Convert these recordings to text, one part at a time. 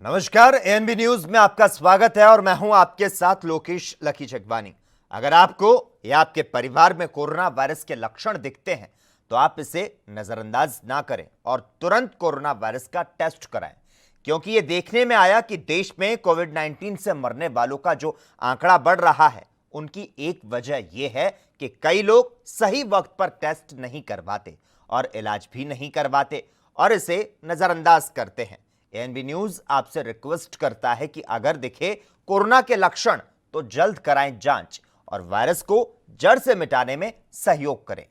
नमस्कार, ANB news में आपका स्वागत है और मैं हूं आपके साथ लोकेश लकी जगवानी। अगर आपको या आपके परिवार में कोरोना वायरस के लक्षण दिखते हैं तो आप इसे नजरअंदाज ना करें और तुरंत कोरोना वायरस का टेस्ट कराएं, क्योंकि यह देखने में आया कि देश में कोविड-19 से मरने वालों का जो आंकड़ा बढ़ रहा है, उनकी एक वजह यह है कि कई लोग सही वक्त पर टेस्ट नहीं करवाते और इलाज भी नहीं करवाते और इसे नजरअंदाज करते हैं। एएनबी न्यूज आपसे रिक्वेस्ट करता है कि अगर दिखे कोरोना के लक्षण तो जल्द कराएं जांच और वायरस को जड़ से मिटाने में सहयोग करें।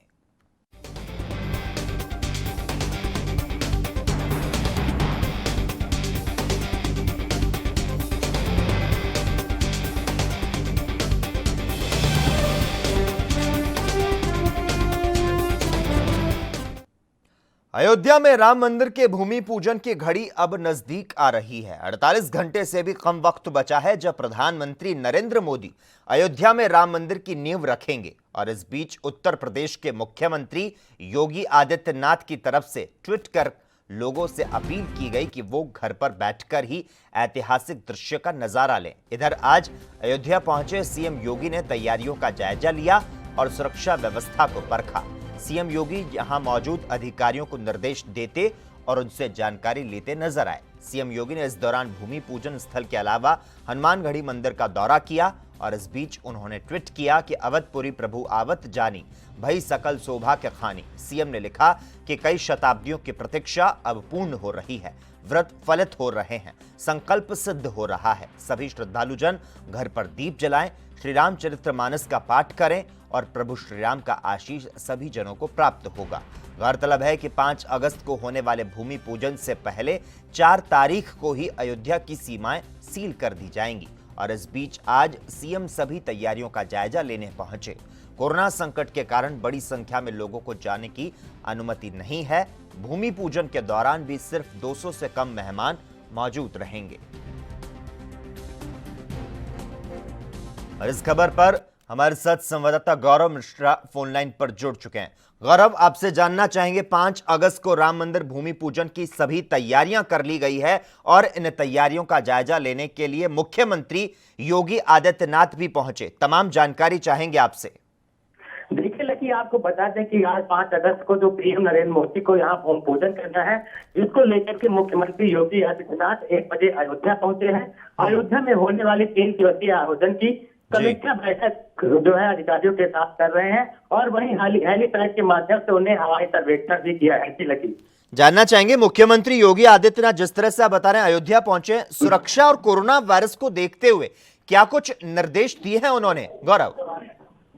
अयोध्या में राम मंदिर के भूमि पूजन की घड़ी अब नजदीक आ रही है। 48 घंटे से भी कम वक्त बचा है जब प्रधानमंत्री नरेंद्र मोदी अयोध्या में राम मंदिर की नींव रखेंगे और इस बीच उत्तर प्रदेश के मुख्यमंत्री योगी आदित्यनाथ की तरफ से ट्वीट कर लोगों से अपील की गई कि वो घर पर बैठकर ही ऐतिहासिक दृश्य का नजारा लें। इधर आज अयोध्या पहुंचे सीएम योगी ने तैयारियों का जायजा लिया और सुरक्षा व्यवस्था को परखा। सीएम योगी यहां मौजूद अधिकारियों को निर्देश देते और उनसे जानकारी लेते नजर आए। सीएम योगी ने इस दौरान भूमि पूजन स्थल के अलावा हनुमानगढ़ी मंदिर का दौरा किया और इस बीच उन्होंने ट्वीट किया कि अवधपुरी प्रभु आवत जानी भई सकल शोभा के खानी। सीएम ने लिखा कि कई शताब्दियों की प्रतीक्षा अब पूर्ण हो रही है, व्रत फलित हो रहे हैं, संकल्प सिद्ध हो रहा है। सभी श्रद्धालुजन घर पर दीप जलाएं, श्री रामचरितमानस का पाठ करें और प्रभु श्री राम का आशीष सभी जनों को प्राप्त होगा। गौरतलब है कि 5 अगस्त को होने वाले भूमि पूजन से पहले 4 तारीख को ही अयोध्या की सीमाएं सील कर दी जाएंगी और इस बीच आज सीएम सभी तैयारियों का जायजा लेने पहुंचे। कोरोना संकट के कारण बड़ी संख्या में लोगों को जाने की अनुमति नहीं है। भूमि पूजन के दौरान भी सिर्फ 200 से कम मेहमान मौजूद रहेंगे। और इस खबर पर हमारे साथ संवाददाता गौरव मिश्रा फोन लाइन पर जुड़ चुके हैं। गौरव, आपसे जानना चाहेंगे, 5 अगस्त को राम मंदिर भूमि पूजन की सभी तैयारियां कर ली गई है और इन तैयारियों का जायजा लेने के लिए मुख्यमंत्री योगी आदित्यनाथ भी पहुंचे। तमाम जानकारी चाहेंगे आपसे। देखिए लकी, आपको बता दें कि आज 5 अगस्त को जो पीएम नरेंद्र मोदी को यहाँ भूमि पूजन करना है, जिसको लेकर के मुख्यमंत्री योगी आदित्यनाथ 1 बजे अयोध्या पहुंचे हैं। अयोध्या में होने वाली 3 दिवसीय आयोजन की समीक्षा बैठक जो है अधिकारियों के साथ कर रहे हैं और वहीं हेलीपैड के माध्यम से उन्हें हवाई सर्वेक्षण भी किया है। लकी, जानना चाहेंगे, मुख्यमंत्री योगी आदित्यनाथ जिस तरह से आप बता रहे हैं अयोध्या पहुंचे, सुरक्षा और कोरोना वायरस को देखते हुए क्या कुछ निर्देश दिए हैं उन्होंने? गौरव,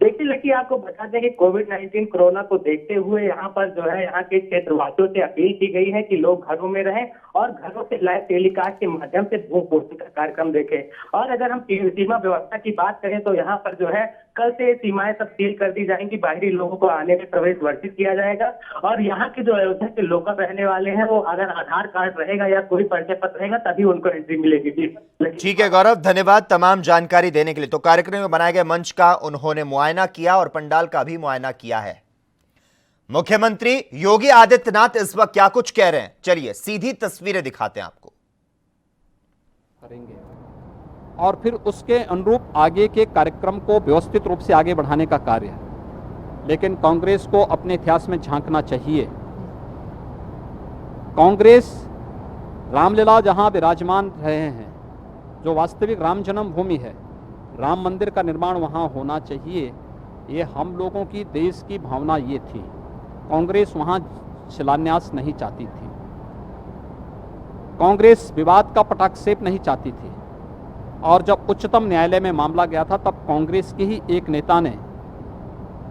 देखिए लकी, आपको बता दें कि कोविड-19 कोरोना को देखते हुए यहाँ पर जो है यहाँ के क्षेत्रवासियों से अपील की गई है कि लोग घरों में रहें और घरों से लाइव टेलीकास्ट के माध्यम से भूमि पूजन का कार्यक्रम देखें। और अगर हम सीमा व्यवस्था की बात करें तो यहाँ पर जो है कल से सीमाएं सब सील कर दी जाएंगी, बाहरी लोगों को आने में प्रवेश वर्जित किया जाएगा और यहाँ के जो अयोध्या के लोकल रहने वाले हैं वो अगर आधार कार्ड रहेगा या कोई परिचय पत्र रहेगा तभी उनको एंट्री मिलेगी। ठीक है गौरव, धन्यवाद तमाम जानकारी देने के लिए। तो कार्यक्रम में बनाए गए मंच का उन्होंने मुआयना किया और पंडाल का भी मुआयना किया है। मुख्यमंत्री योगी आदित्यनाथ इस वक्त क्या कुछ कह रहे हैं, चलिए सीधी तस्वीरें दिखाते हैं आपको। करेंगे और फिर उसके अनुरूप आगे के कार्यक्रम को व्यवस्थित रूप से आगे बढ़ाने का कार्य है। लेकिन कांग्रेस को अपने इतिहास में झांकना चाहिए। कांग्रेस रामलीला जहां विराजमान रहे हैं, जो वास्तविक राम जन्मभूमि है, राम मंदिर का निर्माण वहां होना चाहिए, ये हम लोगों की देश की भावना ये थी। कांग्रेस वहां शिलान्यास नहीं चाहती थी, कांग्रेस विवाद का पटाक्षेप नहीं चाहती थी। और जब उच्चतम न्यायालय में मामला गया था तब कांग्रेस के ही एक नेता ने,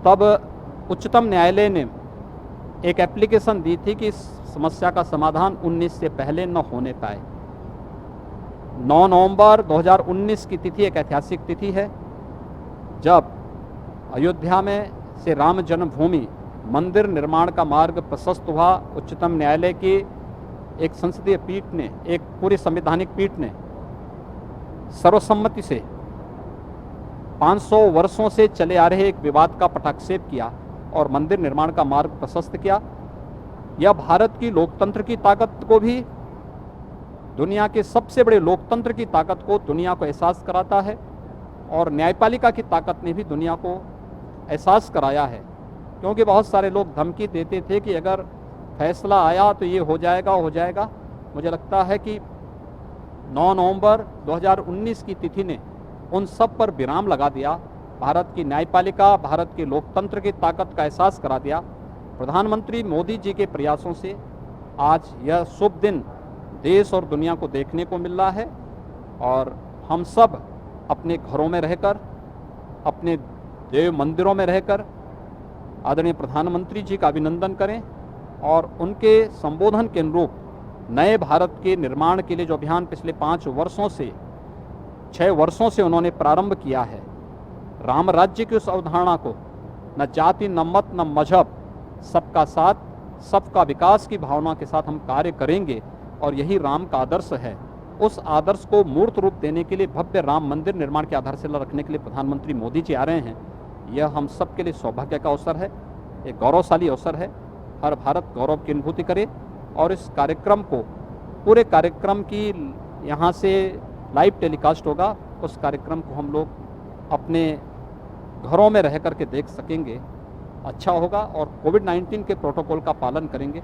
तब उच्चतम न्यायालय ने एक एप्लीकेशन दी थी कि इस समस्या का समाधान 19 से पहले न होने पाए। 9 नवंबर 2019 की तिथि एक ऐतिहासिक तिथि है जब अयोध्या में से राम जन्मभूमि मंदिर निर्माण का मार्ग प्रशस्त हुआ। उच्चतम न्यायालय की एक संसदीय पीठ ने, एक पूरी संवैधानिक पीठ ने सर्वसम्मति से 500 वर्षों से चले आ रहे एक विवाद का पटाक्षेप किया और मंदिर निर्माण का मार्ग प्रशस्त किया। यह भारत की लोकतंत्र की ताकत को भी दुनिया के सबसे बड़े लोकतंत्र की ताकत को दुनिया को एहसास कराता है और न्यायपालिका की ताकत ने भी दुनिया को एहसास कराया है। क्योंकि बहुत सारे लोग धमकी देते थे कि अगर फैसला आया तो ये हो जाएगा। मुझे लगता है कि 9 नवंबर 2019 की तिथि ने उन सब पर विराम लगा दिया। भारत की न्यायपालिका, भारत के लोकतंत्र की ताकत का एहसास करा दिया। प्रधानमंत्री मोदी जी के प्रयासों से आज यह शुभ दिन देश और दुनिया को देखने को मिल रहा है और हम सब अपने घरों में रहकर, अपने देव मंदिरों में रहकर आदरणीय प्रधानमंत्री जी का अभिनंदन करें और उनके संबोधन के अनुरूप नए भारत के निर्माण के लिए जो अभियान पिछले 6 वर्षों से उन्होंने प्रारंभ किया है, राम राज्य की उस अवधारणा को न जाति, न मत, न मजहब, सबका साथ, सबका विकास की भावना के साथ हम कार्य करेंगे और यही राम का आदर्श है। उस आदर्श को मूर्त रूप देने के लिए भव्य राम मंदिर निर्माण की आधारशिला रखने के लिए प्रधानमंत्री मोदी जी आ रहे हैं। यह हम सब के लिए सौभाग्य का अवसर है, एक गौरवशाली अवसर है। हर भारत गौरव की अनुभूति करे और इस कार्यक्रम को, पूरे कार्यक्रम की यहाँ से लाइव टेलीकास्ट होगा, उस कार्यक्रम को हम लोग अपने घरों में रह करके देख सकेंगे, अच्छा होगा और कोविड-19 के प्रोटोकॉल का पालन करेंगे।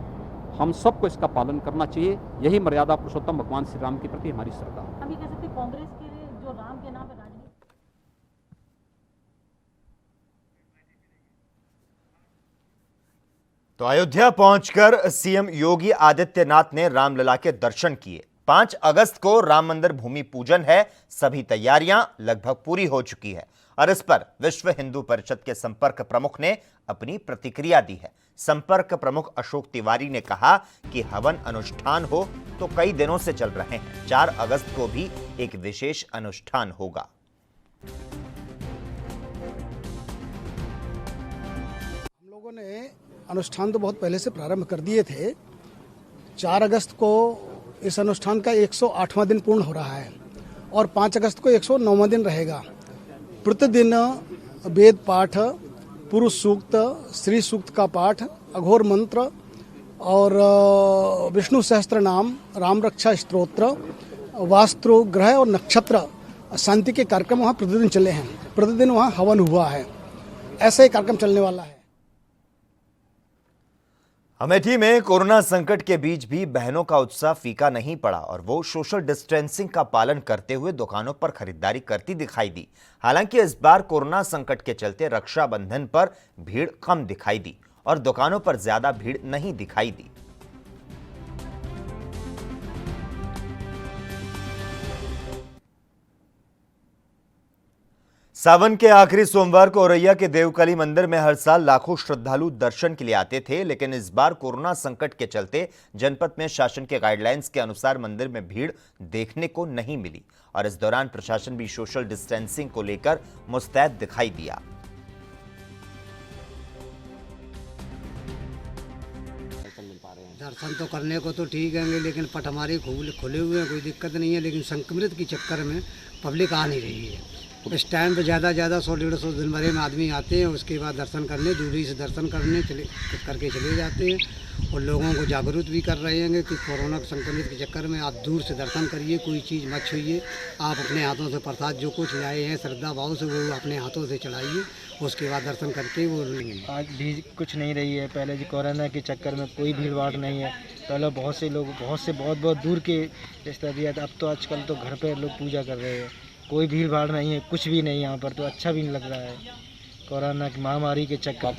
हम सबको इसका पालन करना चाहिए। यही मर्यादा पुरुषोत्तम भगवान श्री राम के प्रति हमारी श्रद्धा है। हम ये कह सकते हैं कांग्रेस के लिए जो राम के नाम पे राजनीति। तो अयोध्या पहुंचकर सीएम योगी आदित्यनाथ ने रामलला के दर्शन किए। 5 अगस्त को राम मंदिर भूमि पूजन है। सभी तैयारियां लगभग पूरी हो चुकी है और इस पर विश्व हिंदू परिषद के संपर्क प्रमुख ने अपनी प्रतिक्रिया दी है। संपर्क प्रमुख अशोक तिवारी ने कहा कि हवन अनुष्ठान हो तो कई दिनों से चल रहे हैं। 4 अगस्त को भी एक विशेष अनुष्ठान होगा। हम लोगों ने अनुष्ठान तो बहुत पहले से प्रारंभ कर दिए थे। 4 अगस्त को इस अनुष्ठान का 108वां दिन पूर्ण हो रहा है और 5 अगस्त को 109वां दिन रहेगा। प्रतिदिन वेद पाठ, पुरुष सूक्त, श्री सूक्त का पाठ, अघोर मंत्र और विष्णु सहस्त्र नाम, राम रक्षा स्तोत्र, वास्तु, ग्रह और नक्षत्र शांति के कार्यक्रम वहाँ प्रतिदिन चले हैं। प्रतिदिन वहाँ हवन हुआ है। ऐसा ही कार्यक्रम चलने वाला है। अमेठी में कोरोना संकट के बीच भी बहनों का उत्साह फीका नहीं पड़ा और वो सोशल डिस्टेंसिंग का पालन करते हुए दुकानों पर खरीदारी करती दिखाई दी। हालांकि इस बार कोरोना संकट के चलते रक्षाबंधन पर भीड़ कम दिखाई दी और दुकानों पर ज्यादा भीड़ नहीं दिखाई दी। सावन के आखिरी सोमवार को औरैया के देवकली मंदिर में हर साल लाखों श्रद्धालु दर्शन के लिए आते थे, लेकिन इस बार कोरोना संकट के चलते जनपद में शासन के गाइडलाइंस के अनुसार मंदिर में भीड़ देखने को नहीं मिली और इस दौरान प्रशासन भी सोशल डिस्टेंसिंग को लेकर मुस्तैद दिखाई दिया। दर्शन तो करने को तो ठीक है, लेकिन पट हमारे खुले हुए हैं, कोई दिक्कत नहीं है, लेकिन संक्रमित के चक्कर में पब्लिक आ नहीं रही है। इस टाइम पे ज़्यादा 100-150 दिन भरे में आदमी आते हैं, उसके बाद दर्शन करने, दूरी से दर्शन करने करके चले जाते हैं और लोगों को जागरूक भी कर रहे हैं कि कोरोना संक्रमित के चक्कर में आप दूर से दर्शन करिए, कोई चीज़ मत छुइए, आप अपने हाथों से प्रसाद जो कुछ लाए हैं श्रद्धा भाव से वो अपने हाथों से चढ़ाइए, उसके बाद दर्शन करके वो लेंगे। आज भीड़ कुछ नहीं रही है। पहले जो कोरोना के चक्कर में कोई भीड़ भाड़ नहीं है। पहले बहुत से लोग बहुत दूर के रिश्ता दिया था, अब तो आजकल तो घर पे लोग पूजा कर रहे हैं। कोई भीड़ भाड़ नहीं है, कुछ भी नहीं यहाँ पर, तो अच्छा भी नहीं लग रहा है। कोरोना की महामारी के चक्कर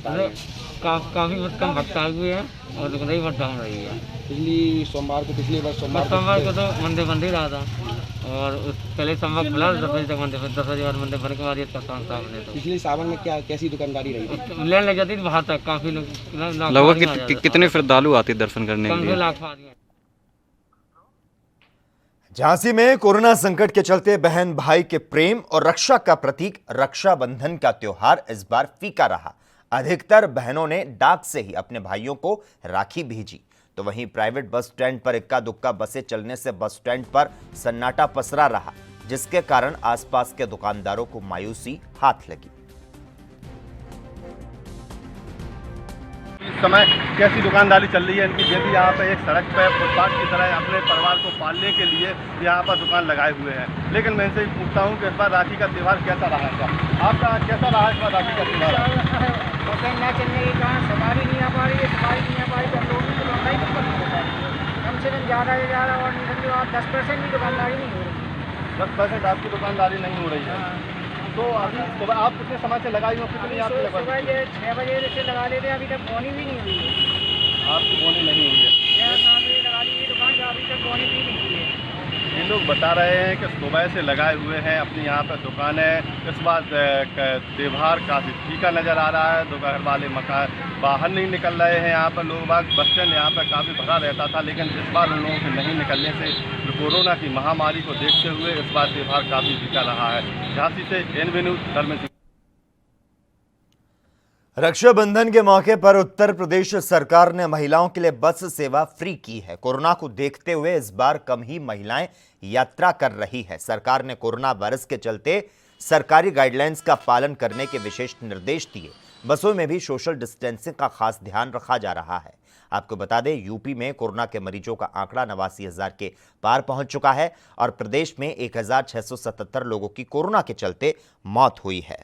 काफ़ी कम भक्ताल भी है और दुकानदारी बहुत डाउन रही है। पिछली सोमवार को तो मंदिर बंद ही रहा था और पहले सोमवार खुला 10 बजे तक मंदिर, 10 बजे बाद मंदिर बंद के बाद इसका काम साफ नहीं था। पिछले सावन में कैसी दुकानदारी रही? लेन लग जाती थी बाहर तक, काफ़ी लोग लगभग कितने श्रद्धालु आते दर्शन करने के लिए? 1 लाख आदमी। झांसी में कोरोना संकट के चलते बहन भाई के प्रेम और रक्षा का प्रतीक रक्षाबंधन का त्योहार इस बार फीका रहा। अधिकतर बहनों ने डाक से ही अपने भाइयों को राखी भेजी, तो वहीं प्राइवेट बस स्टैंड पर इक्का दुक्का बसें चलने से बस स्टैंड पर सन्नाटा पसरा रहा, जिसके कारण आसपास के दुकानदारों को मायूसी हाथ लगी। समय कैसी दुकानदारी चल रही है इनकी। यदि यहाँ पर एक सड़क पर फुटपाथ की तरह अपने परिवार को पालने के लिए यहाँ पर दुकान लगाए हुए हैं। लेकिन मैं इनसे पूछता हूँ कि इस बार राखी का त्यौहार कैसा रहा है? आपका कैसा रहा इस बार राखी का त्यौहार? बसें न चलने के कारण सवारी नहीं आ पा रही है, सवारी नहीं आ पा रही है, लोगों की दुकानदारी कम से कम ज़्यादा से ज़्यादा और समझो आप 10% की दुकानदारी नहीं हो रही। 10% आपकी दुकानदारी नहीं हो रही है। तो अभी सुबह आप कितने समय से लगाई हो? कितनी आपकी लगभग? सुबह ये 6 बजे से लगा लेते हैं, अभी तक बोनी भी नहीं हुई है। आपकी बोनी नहीं हुई है? 6-7 बजे लगा ली दुकान, जो अभी तक बोनी भी नहीं हुई है। ये लोग बता रहे हैं कि सुबह से लगाए हुए हैं अपनी यहाँ पर दुकानें। इस बार त्यौहार काफ़ी फीका नज़र आ रहा है। दोपहर वाले मकान बाहर नहीं निकल रहे हैं। यहाँ पर लोग बाग बस स्टैंड यहाँ पर काफ़ी भरा रहता था, लेकिन इस बार उन लोगों के नहीं निकलने से कोरोना की महामारी को देखते हुए इस बार त्यौहार काफ़ी फीका रहा है। झांसी से एनवी न्यूज़ धर्मेंद्र। रक्षाबंधन के मौके पर उत्तर प्रदेश सरकार ने महिलाओं के लिए बस सेवा फ्री की है। कोरोना को देखते हुए इस बार कम ही महिलाएं यात्रा कर रही है। सरकार ने कोरोना वायरस के चलते सरकारी गाइडलाइंस का पालन करने के विशेष निर्देश दिए। बसों में भी सोशल डिस्टेंसिंग का खास ध्यान रखा जा रहा है। आपको बता दें, यूपी में कोरोना के मरीजों का आंकड़ा 89,000 के पार पहुंच चुका है और प्रदेश में 1,677 लोगों की कोरोना के चलते मौत हुई है।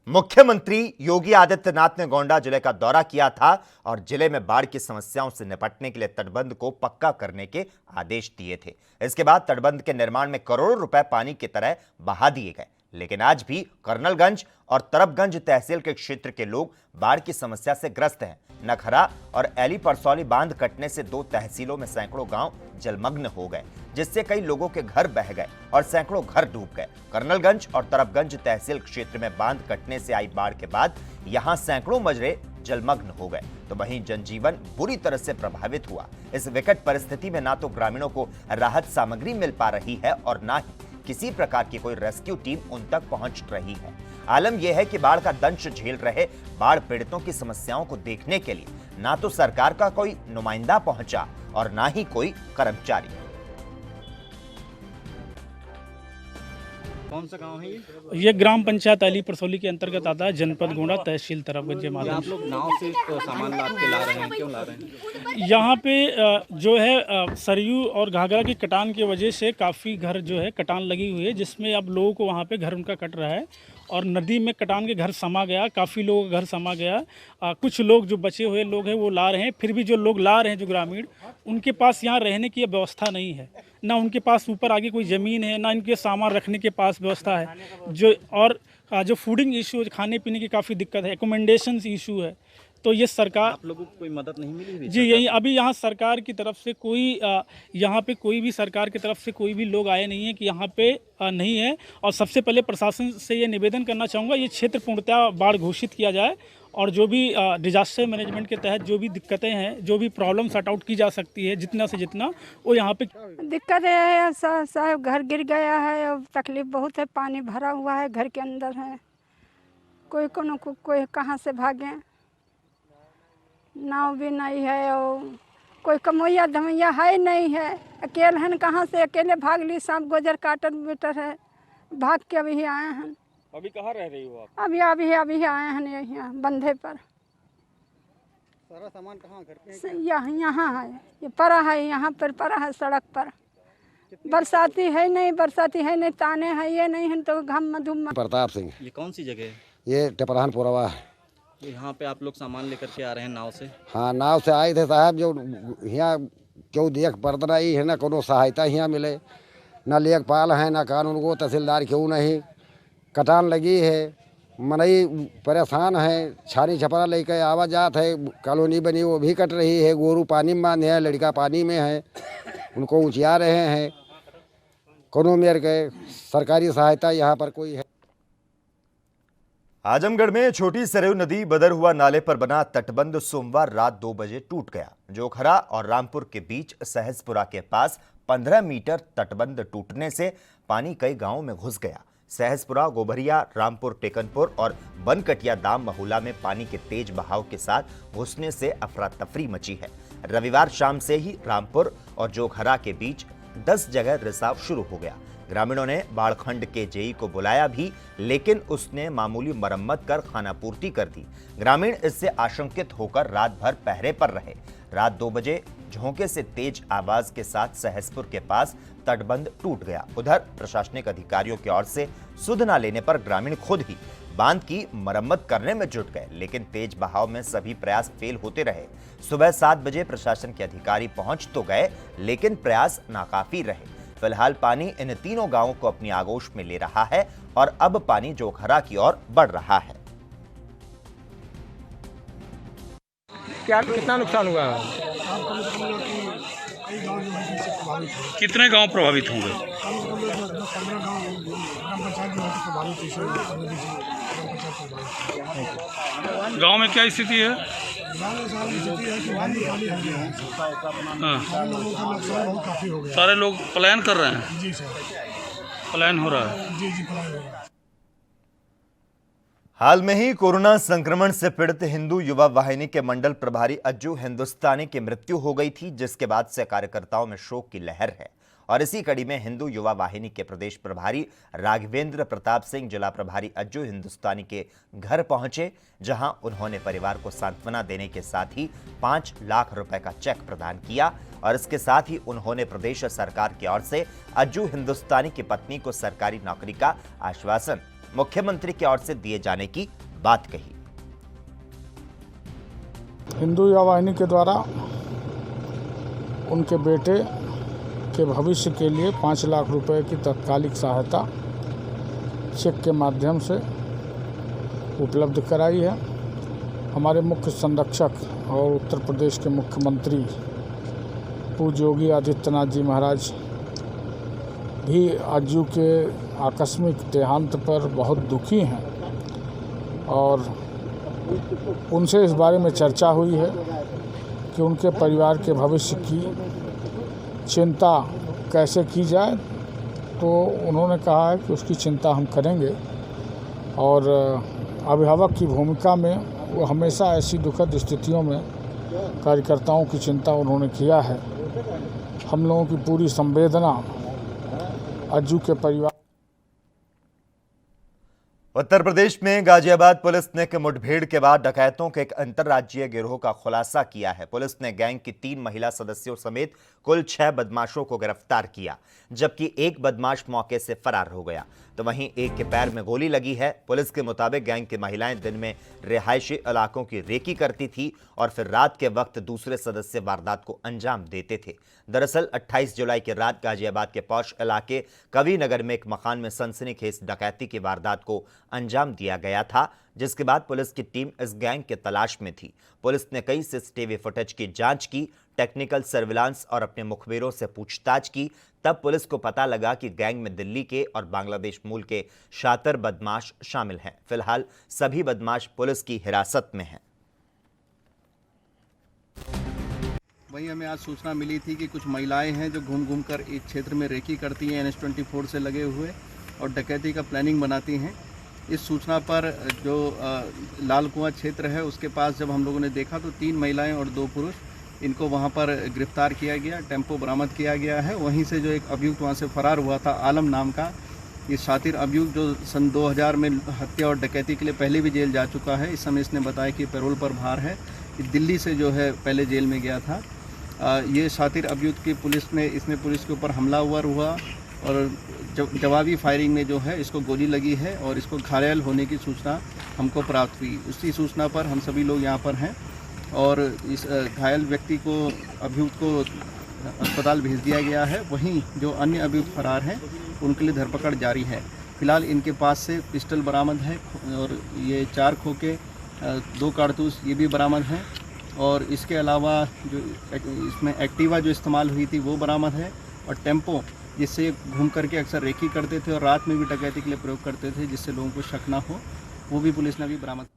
मुख्यमंत्री योगी आदित्यनाथ ने गोंडा जिले का दौरा किया था और जिले में बाढ़ की समस्याओं से निपटने के लिए तटबंध को पक्का करने के आदेश दिए थे। इसके बाद तटबंध के निर्माण में करोड़ों रुपए पानी की तरह बहा दिए गए, लेकिन आज भी कर्नलगंज और तरफगंज तहसील के क्षेत्र के लोग बाढ़ की समस्या से ग्रस्त हैं। नखरा और एली परसौली बांध कटने से 2 तहसीलों में सैकड़ों गांव जलमग्न हो गए, जिससे कई लोगों के घर बह गए और सैकड़ों घर डूब गए। कर्नलगंज और तरफगंज तहसील क्षेत्र में बांध कटने से आई बाढ़ के बाद यहां सैकड़ों मजरे जलमग्न हो गए, तो वहीं जनजीवन बुरी तरह से प्रभावित हुआ। इस विकट परिस्थिति में ना तो ग्रामीणों को राहत सामग्री मिल पा रही है और ना ही किसी प्रकार की कोई रेस्क्यू टीम उन तक पहुंच रही है। आलम यह है कि बाढ़ का दंश झेल रहे बाढ़ पीड़ितों की समस्याओं को देखने के लिए ना तो सरकार का कोई नुमाइंदा पहुंचा और ना ही कोई कर्मचारी। कौन सा गांव है ये ग्राम पंचायत अली परसौली के अंतर्गत आता है, जनपद गोंडा, तहसील तरफगंज। आप लोग नाव से सामान लाद के ला रहे हैं, क्यों ला रहे हैं? यहाँ पे जो है सरयू और घाघरा की कटान की वजह से काफ़ी घर जो है कटान लगी हुई है, जिसमें अब लोगों को वहाँ पे घर उनका कट रहा है और नदी में कटान के घर समा गया, काफ़ी लोगों का घर समा गया। कुछ लोग जो बचे हुए लोग हैं वो ला रहे हैं, फिर भी जो लोग ला रहे हैं, जो ग्रामीण, उनके पास यहाँ रहने की व्यवस्था नहीं है, ना उनके पास ऊपर आगे कोई ज़मीन है, ना इनके सामान रखने के पास व्यवस्था है। जो फूडिंग इशू, खाने पीने की काफ़ी दिक्कत है, एकोमोडेशन इशू है। तो ये सरकार, आप लोगों को कोई मदद नहीं मिली? जी, यही अभी यहाँ सरकार की तरफ से कोई यहाँ पे कोई भी सरकार की तरफ से कोई भी लोग आए नहीं है कि यहाँ पे नहीं है। और सबसे पहले प्रशासन से ये निवेदन करना चाहूँगा, ये क्षेत्र पूर्णतः बाढ़ घोषित किया जाए और जो भी डिजास्टर मैनेजमेंट के तहत जो भी दिक्कतें हैं, जो भी प्रॉब्लम सॉर्ट आउट की जा सकती है, जितना से जितना वो यहाँ पे। दिक्कत है साहब, घर गिर गया है और तकलीफ बहुत है, पानी भरा हुआ है, घर के अंदर है, कोई कहाँ से भागे, नाव भी नहीं है और कोई कमैया धमैया है नहीं है, अकेले हैं, कहाँ से अकेले भाग ली, सांप गोजर काटन बेटर है, भाग के अभी आए हैं। अभी कहाँ रह रही हो आप? अभी आए हैं यहाँ बंधे पर। सारा सामान कहाँ घर पे? यहाँ है, ये पड़ा है, यहाँ पर पड़ा है सड़क पर। बरसाती है नहीं, ताने हैं ये नहीं है तो घम मधुम। प्रताप सिंह। ये कौन सी जगह है? ये टिपरान पुरवा है। यहाँ पे आप लोग सामान लेकर के आ रहे हैं नाव से? हाँ, नाव से आए थे साहब। जो यहाँ क्यों देख पड़ता रही है, ना कोनो सहायता यहाँ मिले, ना लेखपाल है, ना कानून को तहसीलदार क्यों नहीं। कटान लगी है, मनई परेशान है, छानी छपरा लेकर आवाजात है, कॉलोनी बनी वो भी कट रही है, गोरू पानी में बांधे हैं, लड़का पानी में है, उनको ऊँचिया रहे हैं। कोनो मेर के सरकारी सहायता यहाँ पर कोई है। आजमगढ़ में छोटी सरयू नदी बदर हुआ नाले पर बना तटबंध सोमवार रात 2 बजे टूट गया। जोखरा और रामपुर के बीच सहसपुरा के पास 15 मीटर तटबंध टूटने से पानी कई गांवों में घुस गया। सहसपुरा, गोभरिया, रामपुर, टेकनपुर और बनकटिया दाम महुला में पानी के तेज बहाव के साथ घुसने से अफरा तफरी मची है। रविवार शाम से ही रामपुर और जोखरा के बीच 10 जगह रिसाव शुरू हो गया। ग्रामीणों ने बाड़खंड के जेई को बुलाया भी, लेकिन उसने मामूली मरम्मत कर खानापूर्ति कर दी। ग्रामीण इससे आशंकित होकर रात भर पहरे पर रहे। रात 2 बजे झोंके से तेज आवाज के साथ सहसपुर के पास तटबंध टूट गया। उधर प्रशासनिक अधिकारियों की ओर से सुध न लेने पर ग्रामीण खुद ही बांध की मरम्मत करने में जुट गए, लेकिन तेज बहाव में सभी प्रयास फेल होते रहे। सुबह 7 बजे प्रशासन के अधिकारी पहुंच तो गए, लेकिन प्रयास नाकाफी रहे। फिलहाल पानी इन तीनों गांवों को अपनी आगोश में ले रहा है और अब पानी जोखरा की ओर बढ़ रहा है। क्या कितना नुकसान हुआ? कितने गांव प्रभावित होंगे? गांव में क्या स्थिति है? सारे लोग पलायन कर रहे हैं। जी सर, पलायन हो रहा है। जी पलायन हो रहा है। हाल में ही कोरोना संक्रमण से पीड़ित हिंदू युवा वाहिनी के मंडल प्रभारी अज्जू हिंदुस्तानी की मृत्यु हो गई थी, जिसके बाद से कार्यकर्ताओं में शोक की लहर है। और इसी कड़ी में हिंदू युवा वाहिनी के प्रदेश प्रभारी राघवेंद्र प्रताप सिंह जिला प्रभारी अज्जू हिंदुस्तानी के घर पहुंचे, जहां उन्होंने परिवार को सांत्वना देने के साथ ही 5 लाख रुपए का चेक प्रदान किया। और इसके साथ ही उन्होंने प्रदेश सरकार की ओर से अज्जू हिंदुस्तानी की पत्नी को सरकारी नौकरी का आश्वासन मुख्यमंत्री की ओर से दिए जाने की बात कही। हिंदू युवा वाहिनी के द्वारा उनके बेटे के भविष्य के लिए 5 लाख रुपए की तत्कालिक सहायता चेक के माध्यम से उपलब्ध कराई है। हमारे मुख्य संरक्षक और उत्तर प्रदेश के मुख्यमंत्री पूज्य योगी आदित्यनाथ जी महाराज भी अज्जू के आकस्मिक देहांत पर बहुत दुखी हैं और उनसे इस बारे में चर्चा हुई है कि उनके परिवार के भविष्य की चिंता कैसे की जाए। तो उन्होंने कहा है कि उसकी चिंता हम करेंगे और अभिभावक की भूमिका में वो हमेशा ऐसी दुखद स्थितियों में कार्यकर्ताओं की चिंता उन्होंने किया है। हम लोगों की पूरी संवेदना अज्जू के परिवार। उत्तर प्रदेश में गाजियाबाद पुलिस ने एक मुठभेड़ के बाद डकैतों के एक अंतर्राज्यीय गिरोह का खुलासा किया है। पुलिस ने गैंग की 3 महिला सदस्यों समेत कुल 6 बदमाशों को गिरफ्तार किया, जबकि एक बदमाश मौके से फरार हो गया, तो वहीं एक के पैर में गोली लगी है। पुलिस के मुताबिक गैंग की महिलाएं दिन में रिहायशी इलाकों की रेकी करती थी और फिर रात के वक्त दूसरे सदस्य वारदात को अंजाम देते थे। दरअसल 28 जुलाई की रात गाजियाबाद के पौष इलाके कवि नगर में एक मकान में सनसनीखेज डकैती की वारदात को अंजाम दिया गया था, जिसके बाद पुलिस की टीम इस गैंग के तलाश में थी। पुलिस ने कई सीसीटीवी फुटेज की जांच की, टेक्निकल सर्विलांस और अपने मुखबिरों से पूछताछ की। तब पुलिस को पता लगा कि गैंग में दिल्ली के और बांग्लादेश मूल के शातिर बदमाश शामिल हैं। फिलहाल सभी बदमाश पुलिस की हिरासत में हैं। वहीं हमें आज सूचना मिली थी कि कुछ महिलाएं हैं जो घूम घूम कर इस क्षेत्र में रेकी करती हैं, NH-24 से लगे हुए, और डकैती का प्लानिंग बनाती हैं। इस सूचना पर जो लाल कुआं क्षेत्र है उसके पास जब हम लोगों ने देखा तो 3 महिलाएं और 2 पुरुष, इनको वहां पर गिरफ्तार किया गया, टेम्पो बरामद किया गया है। वहीं से जो एक अभियुक्त वहां से फरार हुआ था, आलम नाम का, ये शातिर अभियुक्त जो सन 2000 में हत्या और डकैती के लिए पहले भी जेल जा चुका है। इस समय इसने बताया कि पैरोल पर बाहर है, दिल्ली से जो है पहले जेल में गया था। ये शातिर अभियुक्त की इसने पुलिस के ऊपर हमलावर हुआ और जवाबी फायरिंग में जो है इसको गोली लगी है और इसको घायल होने की सूचना हमको प्राप्त हुई। उसी सूचना पर हम सभी लोग यहाँ पर हैं और इस घायल व्यक्ति को, अभियुक्त को अस्पताल भेज दिया गया है। वहीं जो अन्य अभियुक्त फरार हैं उनके लिए धरपकड़ जारी है। फिलहाल इनके पास से पिस्टल बरामद है और ये 4 खोखे, 2 कारतूस ये भी बरामद हैं और इसके अलावा जो इसमें एक्टिवा जो इस्तेमाल हुई थी वो बरामद है और टेम्पो जिससे घूम करके अक्सर रेकी करते थे और रात में भी डकैती के लिए प्रयोग करते थे जिससे लोगों को शक ना हो, वो भी पुलिस ने भी बरामद।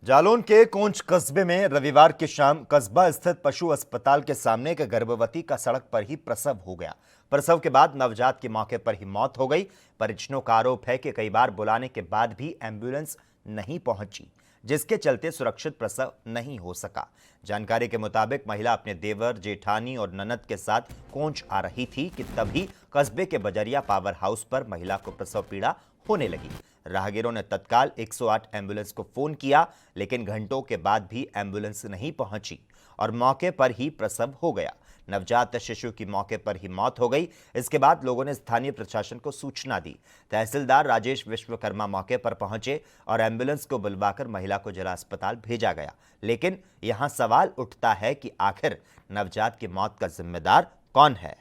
जालौन के कोंच कस्बे में रविवार की शाम कस्बा स्थित पशु अस्पताल के सामने एक गर्भवती का सड़क पर ही प्रसव हो गया। प्रसव के बाद नवजात की मौके पर ही मौत हो गई। परिजनों का आरोप है कि कई बार बुलाने के बाद भी एम्बुलेंस नहीं पहुंची, जिसके चलते सुरक्षित प्रसव नहीं हो सका। जानकारी के मुताबिक महिला अपने देवर, जेठानी और ननद के साथ कोंच आ रही थी कि तभी कस्बे के बजरिया पावर हाउस पर महिला को प्रसव पीड़ा होने लगी। राहगीरों ने तत्काल 108 एम्बुलेंस को फोन किया, लेकिन घंटों के बाद भी एम्बुलेंस नहीं पहुंची और मौके पर ही प्रसव हो गया। नवजात शिशु की मौके पर ही मौत हो गई। इसके बाद लोगों ने स्थानीय प्रशासन को सूचना दी। तहसीलदार राजेश विश्वकर्मा मौके पर पहुंचे और एम्बुलेंस को बुलवाकर महिला को जिला अस्पताल भेजा गया। लेकिन यहां सवाल उठता है कि आखिर नवजात की मौत का जिम्मेदार कौन है।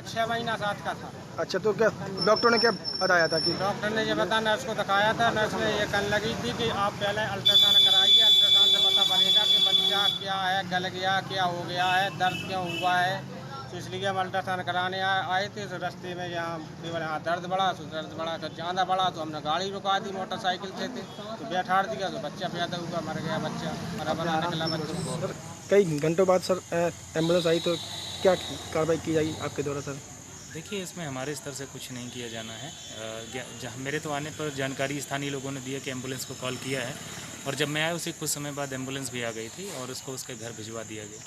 6 महीना साथ का था। अच्छा, तो क्या डॉक्टर ने क्या बताया था कि? डॉक्टर ने ये बता, नर्स को दिखाया था। नर्स ने ये कहने लगी थी कि आप पहले अल्ट्रासाउंड कराइए, अल्ट्रासाउंड से पता पड़ेगा कि बच्चा क्या है, गल गया, क्या हो गया है, दर्द क्यों हुआ है। तो इसलिए हम अल्ट्रासाउंड कराने आए थे। तो रास्ते में यहाँ केवल यहाँ दर्द बढ़ा तो ज़्यादा बढ़ा, तो हमने गाड़ी रुका दी, मोटरसाइकिल से थे तो बैठा दिया, तो बच्चा पैदा हुआ, मर गया बच्चा, मरा बना निकला बच्चा। कई घंटों बाद सर एम्बुलेंस आई, तो क्या कार्रवाई की जाएगी आपके द्वारा सर? देखिए, इसमें हमारे स्तर से कुछ नहीं किया जाना है। मेरे तो आने पर जानकारी स्थानीय लोगों ने दी है कि एम्बुलेंस को कॉल किया है, और जब मैं आया उसी कुछ समय बाद एम्बुलेंस भी आ गई थी और उसको उसके घर भिजवा दिया गया।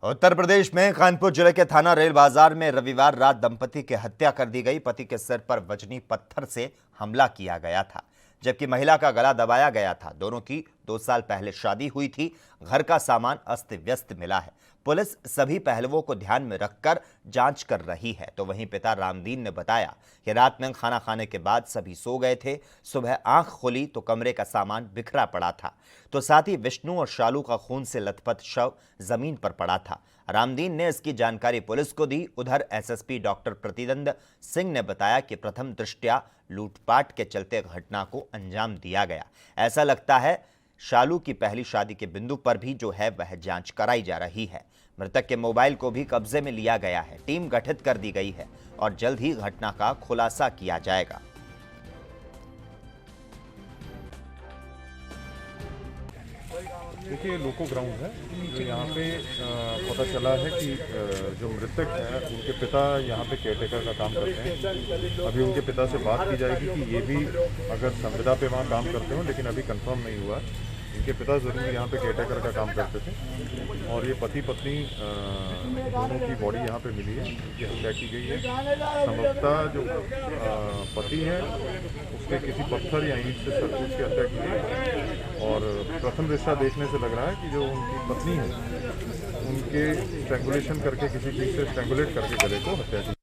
उत्तर प्रदेश में कानपुर जिले के थाना रेल बाजार में रविवार रात दंपति की हत्या कर दी गई। पति के सिर पर वजनी पत्थर से हमला किया गया था, जबकि महिला का गला दबाया गया था। दोनों की 2 साल पहले शादी हुई थी। घर का सामान अस्त व्यस्त मिला है। पुलिस सभी पहलुओं को ध्यान में रखकर जांच कर रही है। तो वहीं पिता रामदीन ने बताया कि रात में खाना खाने के बाद सभी सो गए थे। सुबह आंख खुली तो कमरे का सामान बिखरा पड़ा था, तो साथ ही विष्णु और शालू का खून से लथपथ शव जमीन पर पड़ा था। रामदीन ने इसकी जानकारी पुलिस को दी। उधर एसएसपी डॉक्टर प्रतिदंद सिंह ने बताया कि प्रथम दृष्टया लूटपाट के चलते घटना को अंजाम दिया गया। ऐसा लगता है शालू की पहली शादी के बिंदु पर भी जो है वह जांच कराई जा रही है। मृतक के मोबाइल को भी कब्जे में लिया गया है। टीम गठित कर दी गई है और जल्द ही घटना का खुलासा किया जाएगा। देखिए, लोको ग्राउंड है जो यहाँ पे पता चला है कि जो मृतक है उनके पिता यहाँ पे केयरटेकर का काम करते हैं। अभी उनके पिता से बात की जाएगी कि ये भी अगर संविदा पे वहाँ काम करते हो, लेकिन अभी कंफर्म नहीं हुआ। इनके पिता ज़रूर यहाँ पे केयरटेकर का काम करते थे और ये पति पत्नी दोनों की बॉडी यहाँ पे मिली है, उनकी हत्या की गई है। संभवतः जो पति है उसके किसी पत्थर या ईंट से सर की हत्या की गई है और प्रथम दृष्टया देखने से लग रहा है कि जो उनकी पत्नी है उनके स्ट्रैंगुलेशन करके किसी चीज़ से स्ट्रैंगुलेट करके गले को हत्या की।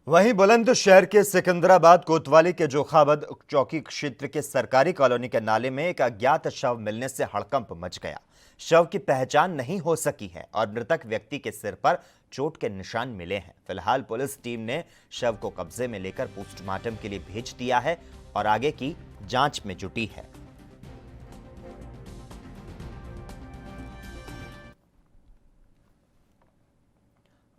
वहीं बुलंदशहर के सिकंदराबाद कोतवाली के जोखाबद चौकी क्षेत्र के सरकारी कॉलोनी के नाले में एक अज्ञात शव मिलने से हड़कंप मच गया। शव की पहचान नहीं हो सकी है और मृतक व्यक्ति के सिर पर चोट के निशान मिले हैं। फिलहाल पुलिस टीम ने शव को कब्जे में लेकर पोस्टमार्टम के लिए भेज दिया है और आगे की जांच में जुटी है।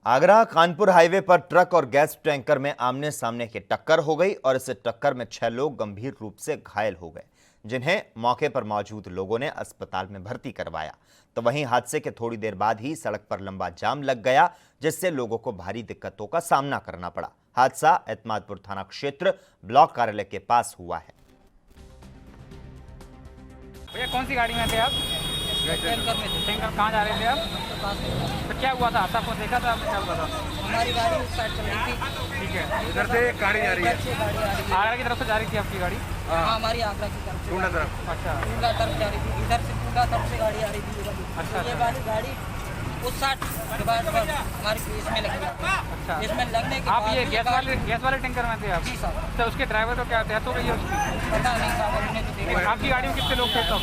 आगरा कानपुर हाईवे पर ट्रक और गैस टैंकर में आमने सामने की टक्कर हो गई और इस टक्कर में 6 लोग गंभीर रूप से घायल हो गए, जिन्हें मौके पर मौजूद लोगों ने अस्पताल में भर्ती करवाया। तो वहीं हादसे के थोड़ी देर बाद ही सड़क पर लंबा जाम लग गया, जिससे लोगों को भारी दिक्कतों का सामना करना पड़ा। हादसा एतमादपुर थाना क्षेत्र ब्लॉक कार्यालय के पास हुआ है। भैया, कौन सी गाड़ी में थे आप? टैंकर में थे। टैंकर कहाँ जा रहे थे आप? तो क्या हुआ था? हादसा आपको देखा था आपने? क्या हुआ था? हमारी गाड़ी उस साइड चल रही थी। ठीक है, इधर से गाड़ी जा रही है। आगरा की तरफ से जा रही थी आपकी गाड़ी? हाँ, हमारी आगरा की तरफ। टूंडा तरफ? अच्छा, टूंडा तरफ जा रही थी। इधर से टूंडा तरफ से गाड़ी आ रही थी। अच्छा, ये वाली गाड़ी उस साइड के बाद हमारी इसमें लगी। अच्छा, इसमें लगने के बाद ये गैस वाले टैंकर में थे आप? जी सर। तो उसके ड्राइवर को क्या डेथ हो गई है उसकी? पता नहीं साहब, हमने तो देखा। आपकी गाड़ी में कितने लोग थे तब?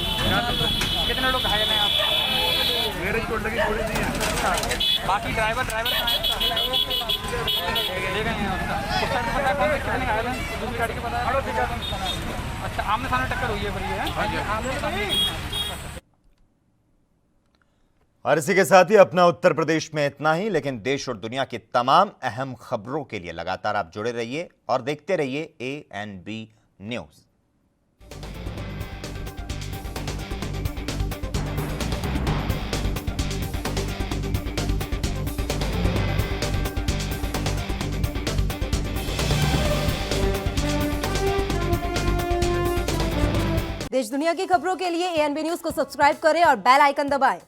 कितने लोग घायल हैं आप? मेरे चोट लगी थोड़ी सी। अच्छा, बाकी ड्राइवर कहाँ है? ले गए हैं उसका। उस साइड पता है कौन से कितने घायल हैं? दूसरी गाड़ी के पता है? अच्छा, आमने सामने टक्कर हुई है बड़ी है? आमने सामने। और इसी के साथ ही अपना उत्तर प्रदेश में इतना ही, लेकिन देश और दुनिया की तमाम अहम खबरों के लिए लगातार आप जुड़े रहिए और देखते रहिए ANB न्यूज़। देश दुनिया की खबरों के लिए ANB न्यूज को सब्सक्राइब करें और बेल आइकन दबाएं।